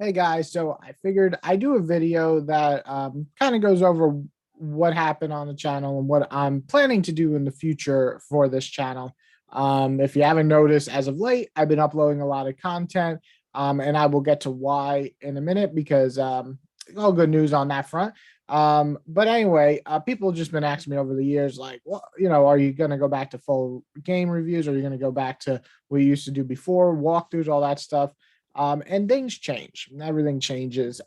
Hey guys, so I figured I'd do a video that kind of goes over what happened on the channel and what I'm planning to do in the future for this channel. If you haven't noticed, as of late, I've been uploading a lot of content, and I will get to why in a minute because all good news on that front. But anyway, people have just been asking me over the years, like, well, are you going to go back to full game reviews? Or are you going to go back to what you used to do before, walkthroughs, all that stuff? And things change, everything changes.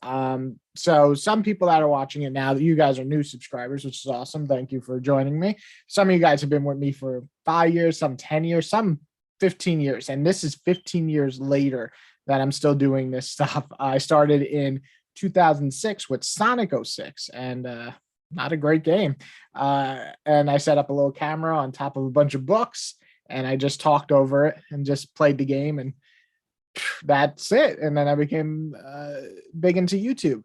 So some people that are watching it now, you guys are new subscribers, which is awesome. Thank you for joining me. Some of you guys have been with me for 5 years, some 10 years, some 15 years. And this is 15 years later that I'm still doing this stuff. I started in 2006 with Sonic 06, and not a great game. And I set up a little camera on top of a bunch of books, and I just talked over it and just played the game, and that's it. And then I became big into YouTube.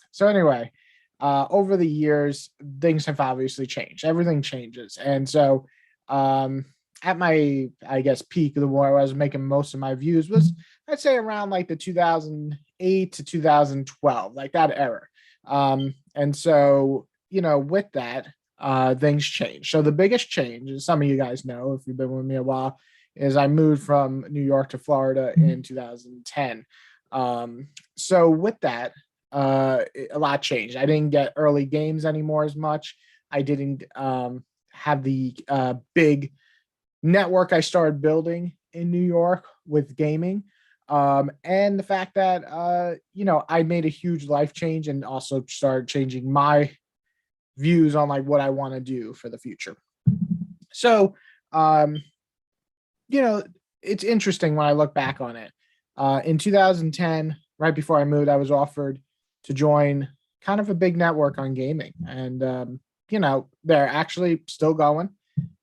So anyway, over the years, things have obviously changed. Everything changes. And so at my, I guess, peak of the war, I was making most of my views was, I'd say, around like the 2008 to 2012, like that era. And so, with that, things change. So the biggest change, as some of you guys know, if you've been with me a while, is I moved from New York to Florida in 2010. So with that, a lot changed. I didn't get early games anymore as much. I didn't have the big network I started building in New York with gaming. And the fact that, I made a huge life change and also started changing my views on like what I want to do for the future. So, um, you know, it's interesting when I look back on it. In 2010, right before I moved, I was offered to join kind of a big network on gaming. And, they're actually still going,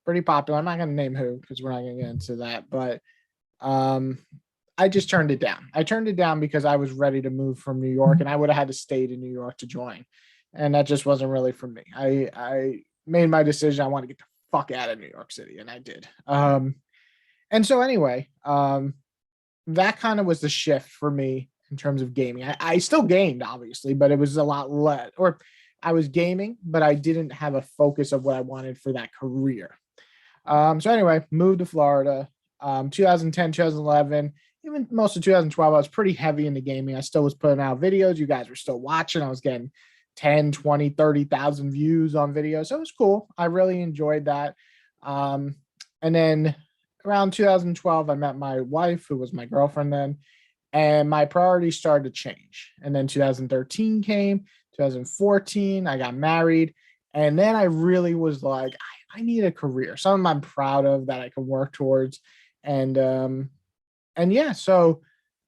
pretty popular. I'm not going to name who because we're not going to get into that. But um, I just turned it down. I turned it down because I was ready to move from New York, and I would have had to stay to New York to join. And that just wasn't really for me. I made my decision. I want to get the fuck out of New York City, and I did. And so anyway, that kind of was the shift for me in terms of gaming. I still gamed, obviously, but it was a lot less, or I was gaming, but I didn't have a focus of what I wanted for that career. So anyway, moved to Florida, 2010, 2011, even most of 2012, I was pretty heavy into gaming. I still was putting out videos. You guys were still watching. I was getting 10, 20, 30,000 views on videos. So it was cool. I really enjoyed that. And then around 2012, I met my wife, who was my girlfriend then, and my priorities started to change. And then 2013 came, 2014, I got married. And then I really was like, I need a career, something I'm proud of that I can work towards. And yeah, so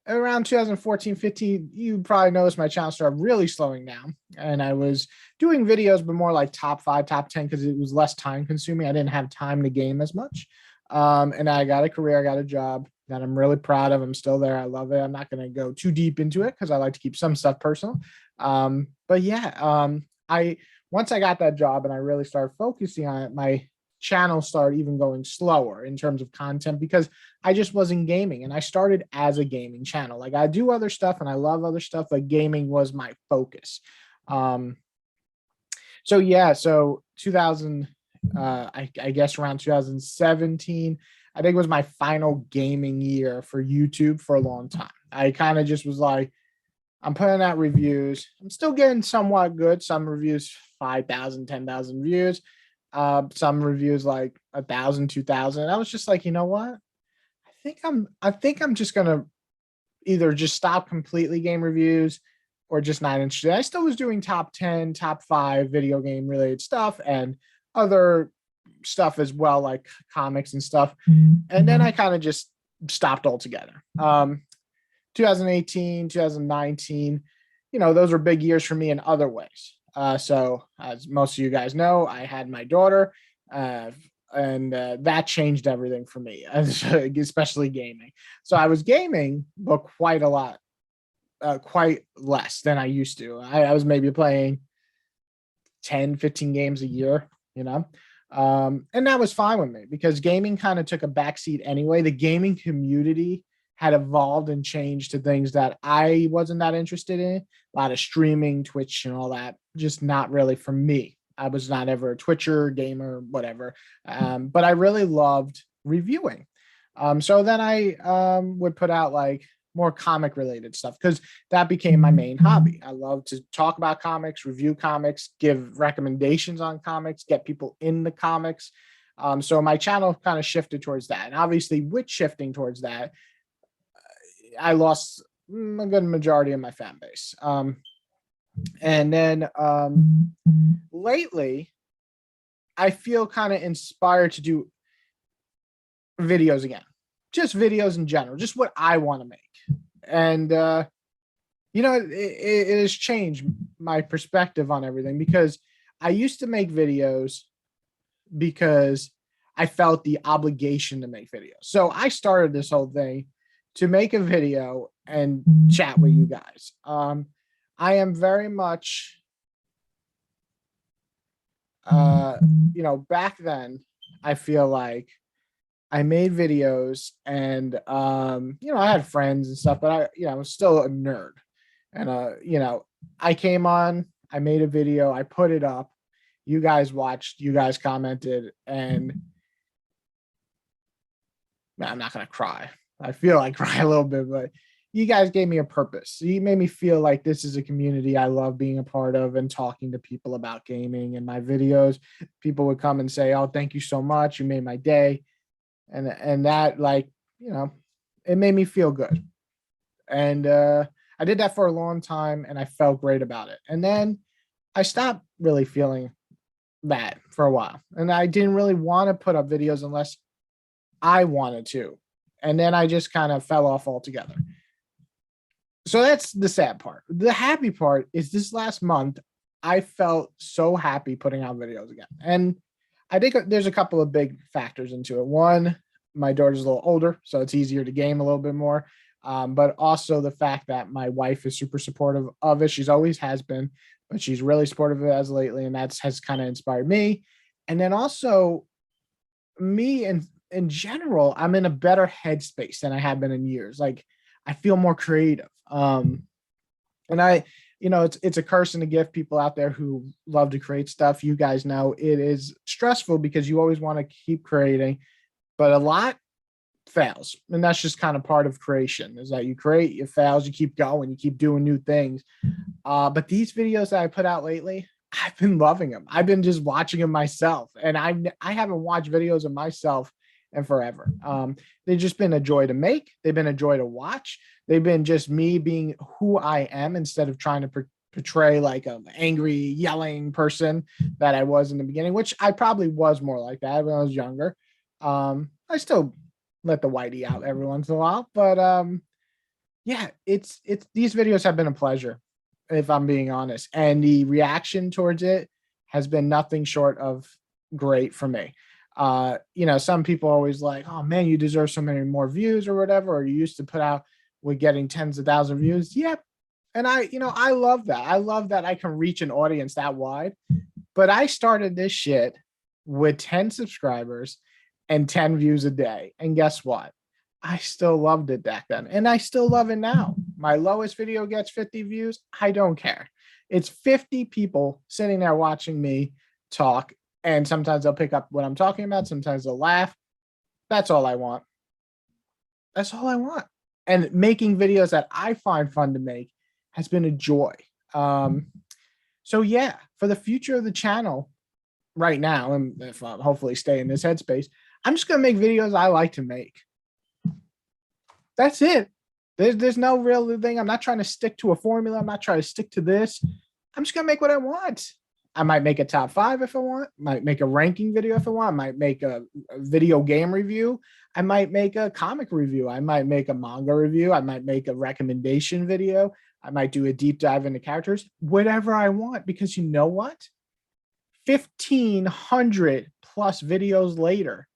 around 2014, 15, you probably noticed my channel started really slowing down. And I was doing videos, but more like top five, top 10, because it was less time consuming. I didn't have time to game as much. And I got a career, I got a job that I'm really proud of. I'm still there. I love it. I'm not going to go too deep into it because I like to keep some stuff personal. But yeah, I once I got that job and I really started focusing on it, my channel started even going slower in terms of content because I just wasn't gaming, and I started as a gaming channel. Like, I do other stuff and I love other stuff, but gaming was my focus. Um, so yeah, so 2000, I guess around 2017, I think it was my final gaming year for YouTube for a long time. I kind of just was like, I'm putting out reviews. I'm still getting somewhat good. Some reviews 5,000, 10,000 views. Some reviews like 1,000, 2,000. I was just like, you know what? I think I'm just gonna either just stop completely game reviews or just not interested. I still was doing top 10, top five video game related stuff and other stuff as well, like comics and stuff. And then I kind of just stopped altogether. 2018, 2019, those were big years for me in other ways. So, as most of you guys know, I had my daughter, uh, and that changed everything for me, especially gaming. So, I was gaming, but quite a lot, quite less than I used to. I was maybe playing 10, 15 games a year, you know? And that was fine with me because gaming kind of took a backseat anyway. The gaming community had evolved and changed to things that I wasn't that interested in. A lot of streaming, Twitch, and all that. Just not really for me. I was not ever a Twitcher, gamer, whatever. But I really loved reviewing. So then I would put out like more comic related stuff because that became my main hobby. I love to talk about comics, review comics, give recommendations on comics, get people in the comics. So my channel kind of shifted towards that. And obviously, with shifting towards that, I lost a good majority of my fan base. And then lately, I feel kind of inspired to do videos again, just videos in general, just what I want to make. And, it has changed my perspective on everything because I used to make videos because I felt the obligation to make videos. So I started this whole thing to make a video and chat with you guys. I am very much, back then, I feel like I made videos and, I had friends and stuff, but I was still a nerd. And, I came on, I made a video, I put it up. You guys watched, you guys commented, and man, I'm not going to cry. I feel like cry a little bit, but you guys gave me a purpose. You made me feel like this is a community I love being a part of and talking to people about gaming and my videos. People would come and say, "Oh, thank you so much. You made my day." And that, like, it made me feel good. And I did that for a long time and I felt great about it. And then I stopped really feeling that for a while. And I didn't really want to put up videos unless I wanted to. And then I just kind of fell off altogether. So that's the sad part. The happy part is this last month, I felt so happy putting out videos again. And I think there's a couple of big factors into it. One, my daughter's a little older, so it's easier to game a little bit more. But also the fact that my wife is super supportive of it. She's always has been, but she's really supportive of it as lately, and that's has kind of inspired me. And then also me in general, I'm in a better headspace than I have been in years. Like I feel more creative. And it's a curse and a gift. People out there who love to create stuff, you guys know it is stressful because you always want to keep creating, but a lot fails. And that's just kind of part of creation is that you create, it fails, you keep going, you keep doing new things. But these videos that I put out lately, I've been loving them. I've been just watching them myself, and I haven't watched videos of myself in forever. They've just been a joy to make. They've been a joy to watch. They've been just me being who I am instead of trying to portray like an angry, yelling person that I was in the beginning, which I probably was more like that when I was younger. I still let the whitey out every once in a while, but yeah, it's these videos have been a pleasure, if I'm being honest, and the reaction towards it has been nothing short of great for me. Some people always like, oh man, you deserve so many more views or whatever, or you used to put out with getting tens of thousands of views. Yep. And I love that. I love that I can reach an audience that wide. But I started this shit with 10 subscribers and 10 views a day. And guess what? I still loved it back then. And I still love it now. My lowest video gets 50 views. I don't care. It's 50 people sitting there watching me talk. And sometimes they'll pick up what I'm talking about. Sometimes they'll laugh. That's all I want. That's all I want. And making videos that I find fun to make has been a joy. So yeah, for the future of the channel right now, and if I hopefully stay in this headspace, I'm just gonna make videos I like to make. That's it. There's no real thing. I'm not trying to stick to a formula. I'm not trying to stick to this. I'm just gonna make what I want. I might make a top 5 if I want. Might make a ranking video if I want. I might make a video game review. I might make a comic review. I might make a manga review. I might make a recommendation video. I might do a deep dive into characters. Whatever I want, because you know what? 1,500 plus videos later,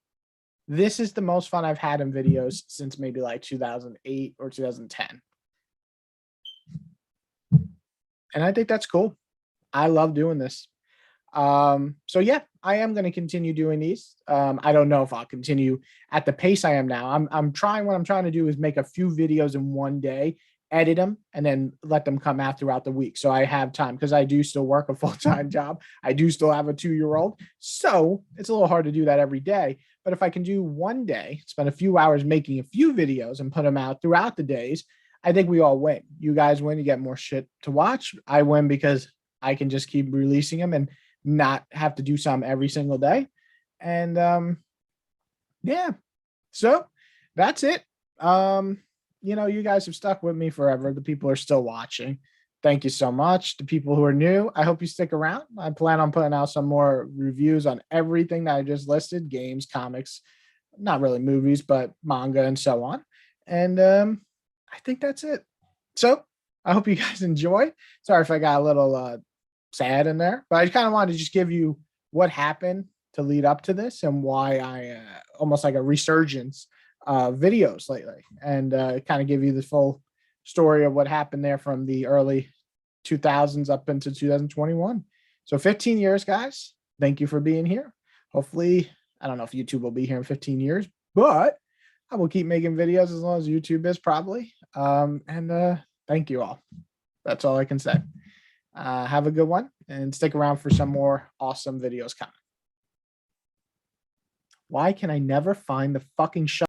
this is the most fun I've had in videos since maybe like 2008 or 2010. And I think that's cool. I love doing this. So yeah, I am going to continue doing these. I don't know if I'll continue at the pace I am now. I'm trying. What I'm trying to do is make a few videos in one day, edit them, and then let them come out throughout the week. So I have time, because I do still work a full-time job. I do still have a 2-year-old. So it's a little hard to do that every day. But if I can do one day, spend a few hours making a few videos and put them out throughout the days, I think we all win. You guys win, you get more shit to watch. I win because I can just keep releasing them and not have to do some every single day. And yeah, so that's it. You guys have stuck with me forever. The people are still watching. Thank you so much. The people who are new, I hope you stick around. I plan on putting out some more reviews on everything that I just listed: games, comics, not really movies, but manga and so on. And I think that's it. So I hope you guys enjoy. Sorry if I got a little sad in there, but I kind of wanted to just give you what happened to lead up to this and why I almost like a resurgence videos lately, and kind of give you the full story of what happened there from the early 2000s up into 2021. So 15 years, guys. Thank you for being here. Hopefully, I don't know if YouTube will be here in 15 years, but I will keep making videos as long as YouTube is, probably. And thank you all. That's all I can say. Have a good one, and stick around for some more awesome videos coming. Why can I never find the fucking shot?